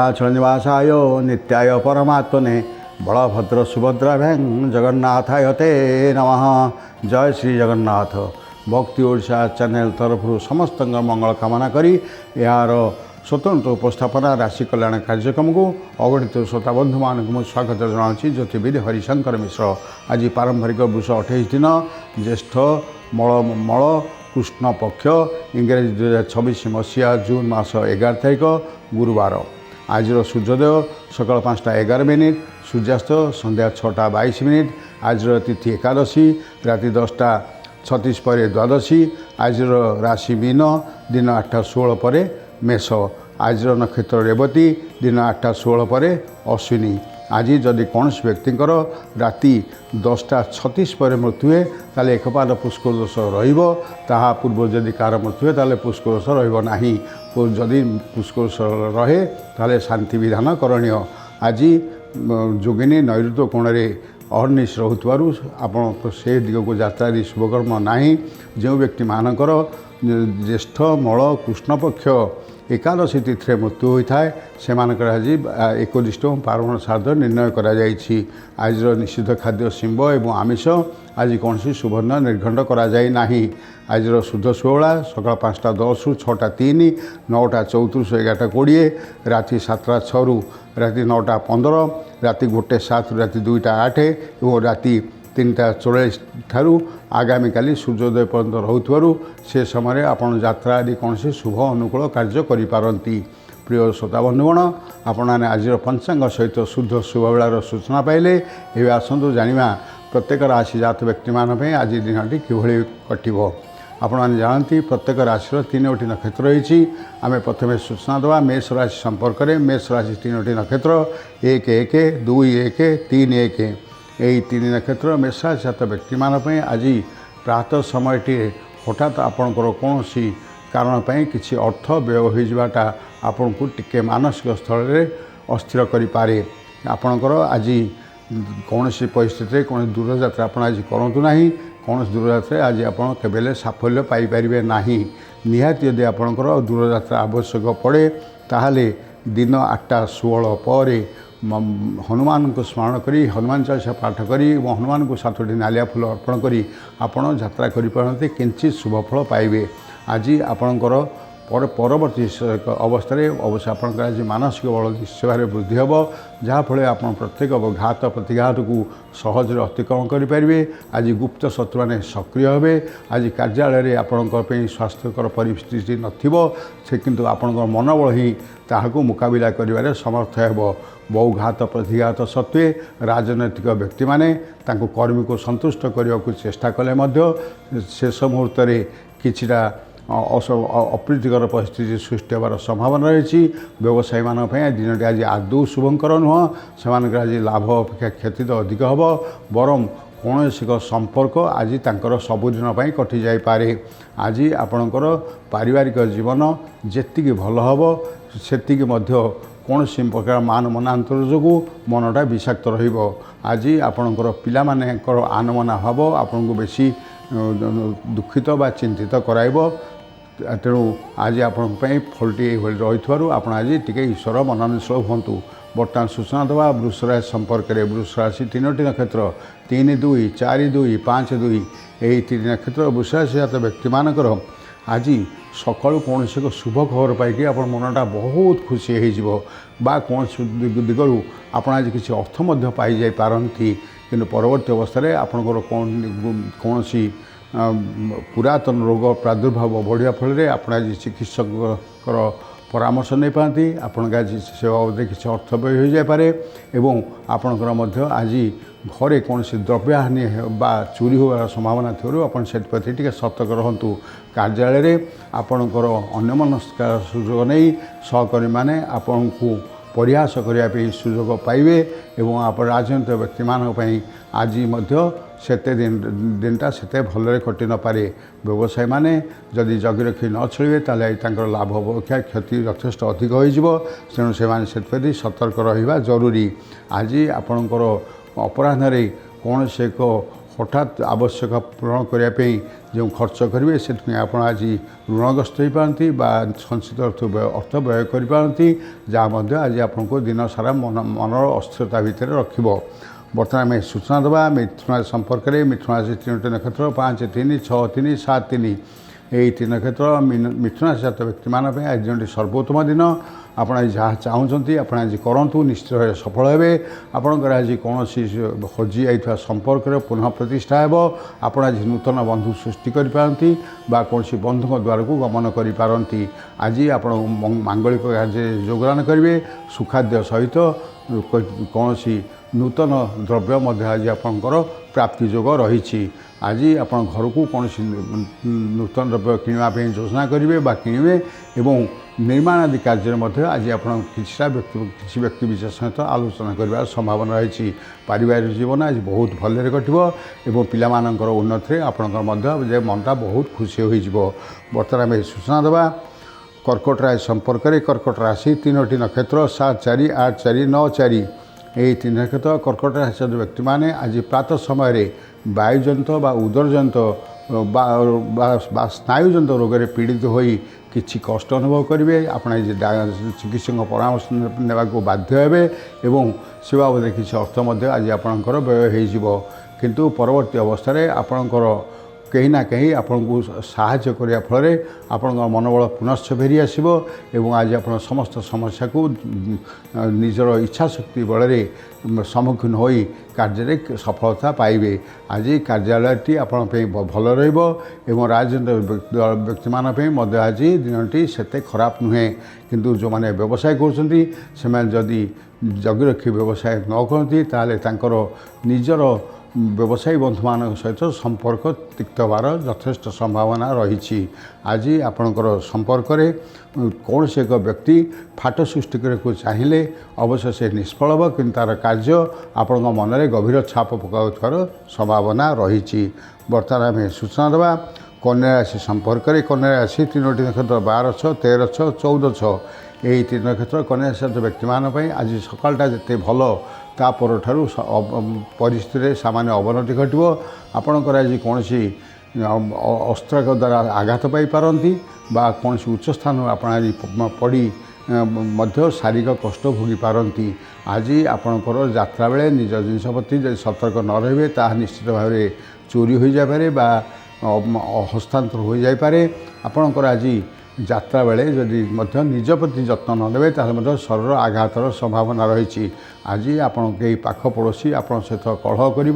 नीलाचल निवासाय नित्याय परमात्मने बलभद्र सुभद्राभ्यां जगन्नाथाय ते नमः। जय श्री जगन्नाथ। भक्ति ओडिशा चैनल तरफ समस्त मंगल कामना करी यार स्वतंत्र उपस्थापना राशि कल्याण कार्यक्रम को अगणित श्रोता बंधु मान स्वागत जनाऊँगी। ज्योतिविद हरिशंकर मिश्र। आज पारंपरिक वृष 28 दिन ज्येष्ठ मल कृष्ण पक्ष इंग्रेजी 2026 मसीहा जून मास 11 तारिख गुरुवार। आज सूर्योदय सकाल 5:11 सूर्यास्त संध्या 6:22। आज तिथि एकादशी राति 10:36 पर द्वादशी। आज राशि मीन दिन 8:16 पर मेष। आज नक्षत्र रेवती दिन 8:16 पर अश्विनी। आज जदि कौन व्यक्तिंकर राति 10:36 पर मृत्यु है ताले एकपाद पुष्कर दोष रहा पूर्व जदि कार मृत्यु है ताले पुष्कर दोष रही। जदि पुष्कर दोष रहे ताले शांति विधान करणीय। आज जोगिनी नैऋत्य कोण में अहर्निश रोथुवारु आपण से दिग को यात्रा शुभकर्म नहीं। जो व्यक्ति मानकर ज्येष्ठ मल कृष्णपक्ष एकादशी तिथि मृत्यु होता है से आज एकदिष्ट पार्वण श्राद्ध निर्णय करा जायछि। आज निषिद्ध खाद्य शिंब एवं आमिष आज कौन सुवर्ण निर्घंट करा जाय नाही। आज शुद्ध षोहला सकाल 5:10 रु 6:03, 9:34 11:20, राति 7:06 रु राति 9:15, राति 1:07 रु राति 2:08 और राति 3:44 ठारू आगामी काली सूर्योदय पर्यंत रोथुवारु से समय आपण यात्रा आदि कौन शुभ अनुकूल कार्य करिपारंती। प्रिय श्रोता बंधुगण, आपण आज पंचांग सहित शुद्ध शुभ बेलार सूचना पाइले। एवं आसतु जानिबा प्रत्येक राशि जात व्यक्ति मान आज दिनटी किभଳି कटिबो। आपण जानती प्रत्येक राशि 3टी नक्षत्र रही। आम प्रथम सूचना देवा मेष राशि संपर्क में। मेष राशि 3टी नक्षत्र 1-1, 2-1, 3-1 यही 3 नक्षत्र मेष राशि जात व्यक्ति मान आज प्रातः समय हठात आपणकर कौन कारण किसी अर्थ व्यय हो जावाटा आपण को टिके मानसिक स्थल में अस्थिर करें। आपणकर आज कौन परिस्थिति कौन दूर यात्रा आप आज करूँ ना। कौन दूर यात्रा आज आप केवल साफल्य पाइपर ना। निहाती यदि आपणकर दूर यात्रा आवश्यक पड़े ताहले दिन 8:16 पर हनुमान को स्मरण करी हनुमान चालीसा पाठ करी हनुमान को 7टी नालिया फूल अर्पण करी आपण यात्रा करें किंचित शुभफल पाइबे। आज आपणकर परवर्ती अवस्था अवश्य आपंकर आज मानसिक बल निश्चय भाव वृद्धि हे। जहाँफल आप प्रत्येक घात प्रतिघात को सहज अतिक्रमण करेंगे। आज गुप्त शत्रु मैंने सक्रिय हे। आज कार्यालय आपंकर स्वास्थ्यकर परिस्थिति नथिबो से किंतु आपंकर मनोबल ही ताहाको मुकाबिला करिवारे समर्थ हेबो। बहु घात प्रतिघात सत्वे राजनैतिक व्यक्ति माने तांको कर्मी को संतुष्ट करने को चेष्टा कले मध्य शेष मुहूर्त में किछिटा अप्रीतिकर परिस्थिति सृष्टि होवार संभावना रही। व्यवसायी मान दिनटी आज आदौ शुभंकर नुह। से आज लाभ अपेक्षा क्षति तो अधिक हम बरम कौन एक संपर्क आज तांकर सबुदिन कटि जाई पारे। आज आपणकर पारिवारिक जीवन जेतिकी भल हम सेतिकी मध्य कौन प्रकार मान मनांतर जो मनटा विषाक्त रहिबो। आज आपणकर पिला मानेकर आनमना भाव आपन को बेसी दुखित बा चिंतित कराइबो। तेणु आज आपण फलटी रही आप आज टी ईश्वर मननशील हूँ। बर्तमान सूचना देवा वृष राशि संपर्क में। वृष राशि 3टी नक्षत्र 3-2, 4-2, 5-2 यही 3 नक्षत्र वृष राशि जात व्यक्ति मानकर आज सकाळु कौन एक शुभ खबर पाई आप मनटा बहुत खुशी हो कौन दिगरू आप आज किसी अर्थ पाई जाई पारंती। किंतु परवर्ती अवस्था आपंकर कौन पुरातन रोग प्रादुर्भाव बढ़िया फल आप आज चिकित्सक परामर्श नहीं पाती। आपण आज से बाबद किसी अर्थ व्यय हो जापे एवं आपणकर आज घरे कौन द्रव्य हानि बा चोरी होवार संभावना थी आप प्रति सतर्क रहतु। कार्यालय आपणकर अन्यमनस्कार सुजोग नहीं सहकर्मी मैंने आपण को परिहास करने सुजोग पाइबे एवं आप राजनैतिक व्यक्ति मानी आज सेते दिनटा सेते भलरे कटि न पारे। व्यवसायी माने जदि जगी रखी न चलिए ताले लाभ अपेक्षा क्षति यथेष्ट अधिक हो। तेणु से सतर्क रहिबा जरूरी। आज आपणकर अपराह्न कौन एक हठात आवश्यक पूरण करने जो खर्च करेंगे से आप आज ऋणग्रस्त हो पारती संचित अर्थ व्यय करपारती जहाँ आज आपको दिन सारा मनर अस्थिरता भितर रख बर्तमान आम सूचना देवा मिथुन संपर्क में मिथुन राशि 3टी नक्षत्र 5, 3, 6, 3, 7, 3 यही 3 नक्षत्र मिथुन राशि जात व्यक्ति मान आज दिन सर्वोत्तम दिन आप जहाँ चाहते आप आज करूँ निश्चित भाव सफल हे आपंकर आज कौन हजि जाइए संपर्क पुनः प्रतिष्ठा हो आप आज नूतन बंधु सृष्टि करपारती कौन बंधु द्वार को गमन करपारती आज आप मांगलिक कार्य योगदान करेंगे सुखाद्य सहित कौन नूतन द्रव्य आज आपंकर प्राप्ति योग रही आज आप घर को कौन नूतन द्रव्य किणवाई योजना करेंगे किणवे एवं निर्माण आदि कार्य आज आप किसी व्यक्ति विशेष सहित आलोचना कर संभावना रही पारिवारिक जीवन आज बहुत भलरे कटो और पिलामानंकर उन्नति आपंकर मनटा बहुत खुशी हो बर्तमान आम सूचना देवा कर्कट राशि संपर्क में कर्कट राशि 3टी नक्षत्र 7, 4, 8, 4, 9, 4 यही 3 नक्षत्र कर्कट राशि व्यक्ति मैंने आज प्रातः समय वायुजनित उदरजनित स्नायुजनित रोग में पीड़ित हो किसी कष्ट अनुभव करेंगे आप चिकित्सक परामर्श नेबा बाध्य हे एवं से बाबद किसी अर्थ आज आपंकर व्यय हो किंतु परवर्ती अवस्था आपंकर कहीं ना कहीं आपन को साहाय्य करने फल आपण मनोबल पुनश्च फेरी आसो एवं आज आप समस्त समस्या को निजर इच्छा शक्ति बल सम्मुखीन हो कार्य सफलता पाइबे आज कार्यालयटी आपण भल रहा राजनीतिक व्यक्ति मान आज दिनटी से खराब नुहे किंतु जो मैंने व्यवसाय करुँच जगी रखी व्यवसाय न करती ताकर निजर व्यवसायी बंधु मान सहित संपर्क तिक्त होवार यथेष्ट संभावना रही आज आपणकर संपर्क में कौन से एक व्यक्ति फाट सृष्टि को चाहिए अवश्य से निष्फल हे कि तार कार्य आपण मन में गभीर छाप पकाउथार संभावना रही बर्तमान आम सूचना देवा कन्या राशि संपर्क में कन्या राशि 3टी नक्षत्र 12, 6, 13, 6, 14, 6 यही 3 नक्षत्र कन्या राशि व्यक्ति मान आज सकालटा जिते भल तापर परिस्थिति सामान्य अवनति घटो आपणकर आज कौन अस्त्र द्वारा आघात पाई पारती कौन उच्च स्थान आप पड़ी शारीरिक कष्ट भोगी पारती आज आपणकर यात्रा बेले निज जिनस प्रति सतर्क न रहे ता निश्चित भाव चोरी हो जापे हस्तांतर हो जापे आपणकर आज यात्रा बेले जदि निज प्रति जत्न न नेबे ताहले शरीर आघातर संभावना रही आज आपण कई पाख पड़ोशी आपण सहित कलह कर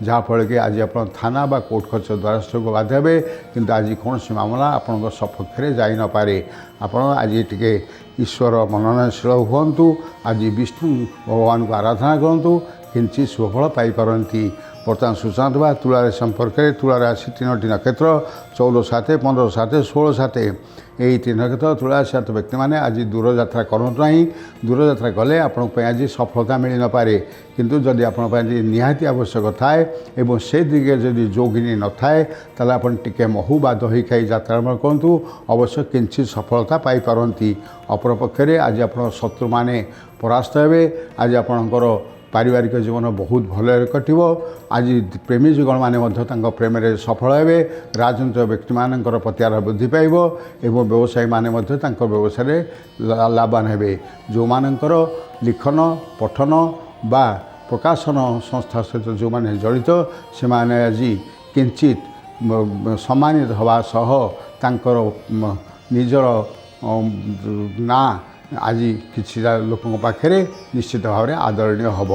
जहाँफल कि आज आप थाना बा कोर्ट खर्च द्वारस्थ को बाध्य हे किंतु आज कौन मामला आपण सपक्ष में जाई न पारे आपण आज टिके ईश्वर मननशील हुंतु आज विष्णु भगवान को आराधना करूँ किंचित सुफल पाइपारती बर्तमान सूचना देवा तुला संपर्क में तुला राशि 3टी नक्षत्र 14, 7, 15, 7, 16, 7 यही 3 नक्षत्र तुला राशि व्यक्ति मैंने आज दूर यात्रा करूँ ना दूर यात्रा कले आपण आज सफलता मिल न पारे किंतु जदि आप निहाती आवश्यक थाए एवं से दिगे जदि जोगिनी न थाए ताले आपण टिके महू बा दही खाई यात्रा करूँ अवश्य किंचित सफलता पाइपारती अपरपक्ष आज आप शत्रु मैंने परास्त हे आज आपणकर पारिवारिक जीवन बहुत भल कटो आज प्रेमी जुगल मैंने प्रेम में सफल हे राजनीतिक व्यक्ति मान प्रत्यार वृद्धि पाइब एवं व्यवसायी मैंने व्यवसाय लाभान हे जो मानकर लिखन पठन बा प्रकाशन संस्था सहित जो मैंने जड़ित से माने आज किंचित सम्मानित हवा सह तांकर निजर ना आज किसी लोकों पाखे निश्चित भाव में आदरणीय हम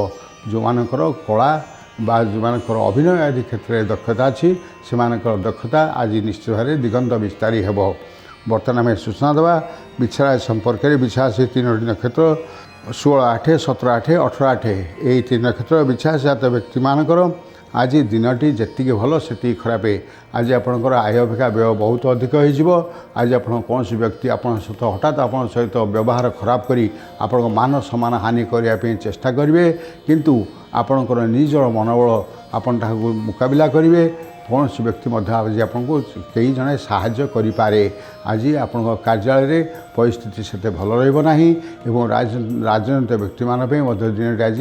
जो मानकर कला बा जो मानकर अभिनय आदि क्षेत्र में दक्षता अच्छी से दक्षता आज निश्चित भाव में दिगंत विस्तारी हे बर्तमान आम सूचना देवा बिछा संपर्क में बिछा से 3टी नक्षत्र 16, 8, 17, 8, 18, 8 यही 3 नक्षत्र बिछा जात व्यक्ति मानकर आज दिनटी जी भल से खराब आज आपंकर आय अपेक्षा व्यय बहुत अधिक हो आज आप कौन व्यक्ति आप सहित हठात आप सहित व्यवहार खराब करी आपण मान सम्मान हानि करने चेष्टा करेंगे किंतु आपणकर निजर मनोबल आपन मुकाबला करेंगे कौन व्यक्ति आज आपको कई जने साहाय्य करें आज आपण कार्यालय परिस्थिति से भल रहा एवं राजनीतिक व्यक्ति मान दिन आज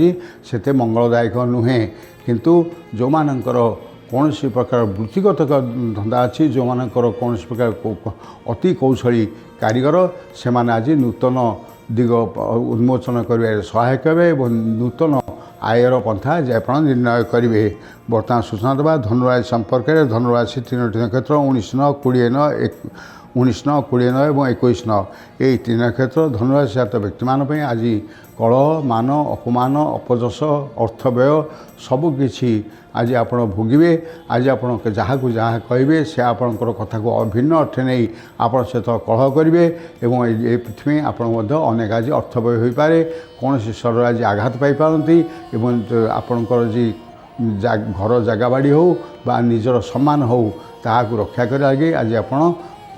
से मंगलदायक नुहे किंतु जो मानकर कौन प्रकार वृत्तिगत धंदा अच्छी जो मानकर कौन प्रकार अति कौशली कारीगर से माने आज नूतन दिग उन्मोचन कर सहायक हे नूतन आयर पंथा जे आप निर्णय करेंगे। बर्तमान सूचना देवा धनुराशि संपर्क में धनुराशि 3टी नक्षत्र 19 9 20 9 19 9 20 9 और 21 9 यही 3 नक्षत्र धनुराशि जात व्यक्ति मानी आज कलह मान अपमान अपजस अर्थ व्यय सबकि आज आप भोगे। आज आप जहाँ को जहाँ कहे से आपणकर कथा को भिन्न अर्थ नहीं आप सहित कलह करेंगे और ये पृथ्वी आप अनेक आज अर्थ व्यय हो पाए कौन शरीर आज आघात पाई आपणकर जी घर जगह बाड़ी हो बा निजर सम्मान हो ताकू रक्षा कर लगे आज आप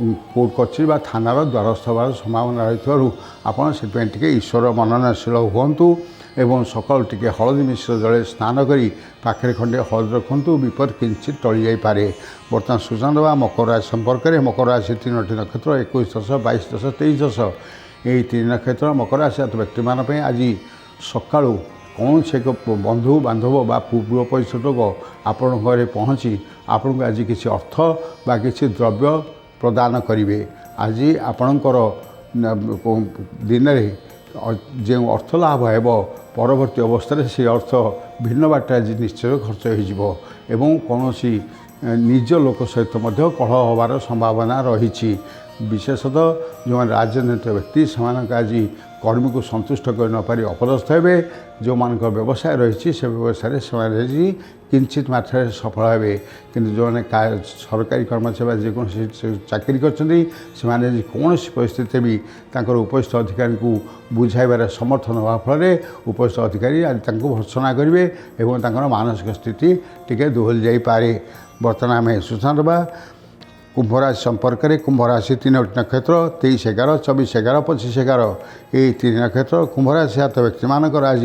कोर्ट कचेरी बा थानार द्वारस्थ होवार संभावना रही आपड़ से ईश्वर मननशील हूँ एवं सकाल टिके हलदी मिश्र जले स्नान करी पाखे खंडे हलदी रखु विपद किंचित टली जापे। बर्तमान सूचना देवा मकर राशि संपर्क में मकर राशि 3टी नक्षत्र 21 10 22 10 23 10 यही 3 नक्षत्र मकर राशि व्यक्ति मान आज सका कौन से एक बंधु बांधव बा पूर्व परिषदक आपण घरे पहुँची आपन को आज किसी अर्थ बा किसी द्रव्य प्रदान करेंगे। आज आपणकर दिन में जो अर्थ लाभ हो परवर्ती अवस्था से अर्थ भिन्न बाट आज निश्चय खर्च हो कौन निज लोक सहित कलह होवार संभावना रही। विशेषतः जो राजनीतिक व्यक्ति से आज कर्मी को संतुष्ट कर न पारि अपदस्थ हे जो मान व्यवसाय रही से व्यवसाय से किंचित मात्रा सफल हे कि जो मैंने सरकारी कर्मचारी जेको चाकरी कर कौन परिस्थिति भी उपस्थित अधिकारी को बुझाइबार समर्थन होगा फल उपस्थित अधिकारी आज भर्सना करेंगे और मानसिक स्थिति टी दोहल जापे। बर्तमान आम सूचना देवा कुंभ राशि संपर्क में कुंभ राशि 3टी नक्षत्र 23 11 24 11 25 11 यही 3 नक्षत्र कुंभ राशि जात व्यक्ति मानकर आज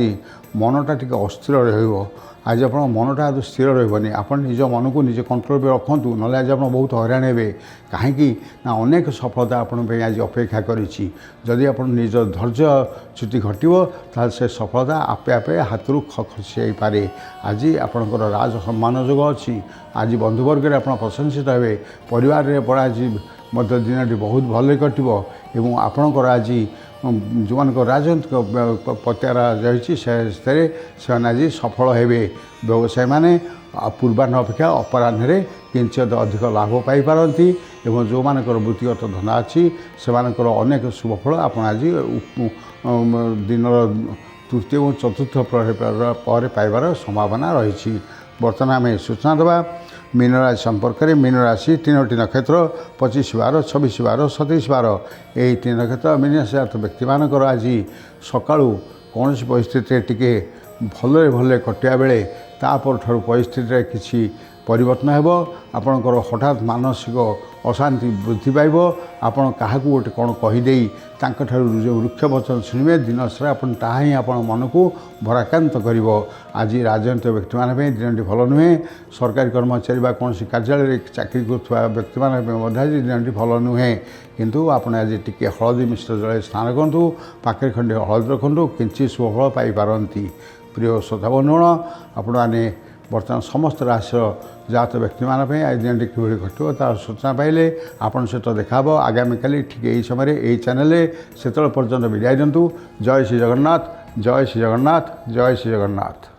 मनटा टी अस्थिर रही आज आप मनटा आज स्थिर रही आप निज मन को निजे कंट्रोल में रखु ना आज आप बहुत हैरान हे कहीं अनेक सफलता आपंप आज अपेक्षा करी आप निज धैर्य च्युति घटो ताल से सफलता आपे आपे हाथ खसी पारे। आज आपंकर राज सम्मान जोग अच्छी आज बंधुवर्ग आप प्रशंसित हे परिवार पर आज दिन बहुत भल कटो और आपणकर आज जो मान राजनीतिक पत्यार रही से आज सफल हे व्यवसायी मैंने पूर्वाह्न अपेक्षा अपराह्न किंचित अधिक लाभ पाइपारती और जो मानकर वृत्तिगत धंदा अच्छी से अनेक शुभफल आप आज दिन तृतीय और चतुर्थ पर पाइबार संभावना रही। बर्तमान आम सूचना देवा मीन राशि संपर्क में मीन राशि 3टी नक्षत्र 25 12 26 12 27 12 यही 3 नक्षत्र मीन राशि व्यक्ति मानकर आज सका कौन परिस्थिति टी भले भले कटिया बेले तापर ठार परिस्थिति किसी परिवर्तन हो आपणकर हठात मानसिक अशांति वृद्धि पाइब आपड़ क्या गोटे कौन कहीदे जो वृक्ष वचन शुणे दिन सारा ताहा ही आप मन को भराक्रांत कर। आज राजनीतिक व्यक्ति मानी दिन भल नुहे सरकारी कर्मचारी कौन कार्यालय चाकरी कर व्यक्ति आज दिन भल नुहे किंतु आपड़ आज टी हलदी मिश्र जल स्नान करूँ पाखे खंडे हलदी रखु किंचित शुभफल पाइपारती। प्रिय श्रोता बंधुगण आपण मैंने बर्तमान समस्त राशि जात व्यक्ति मानी आज दिन कि घटो तार सूचना पाइले आपण सहित देखा आगामी काली ठीक यही समय यही चैनल से पर्यटन विदाय दिंतु। जय श्री जगन्नाथ जय श्री जगन्नाथ जय श्री जगन्नाथ।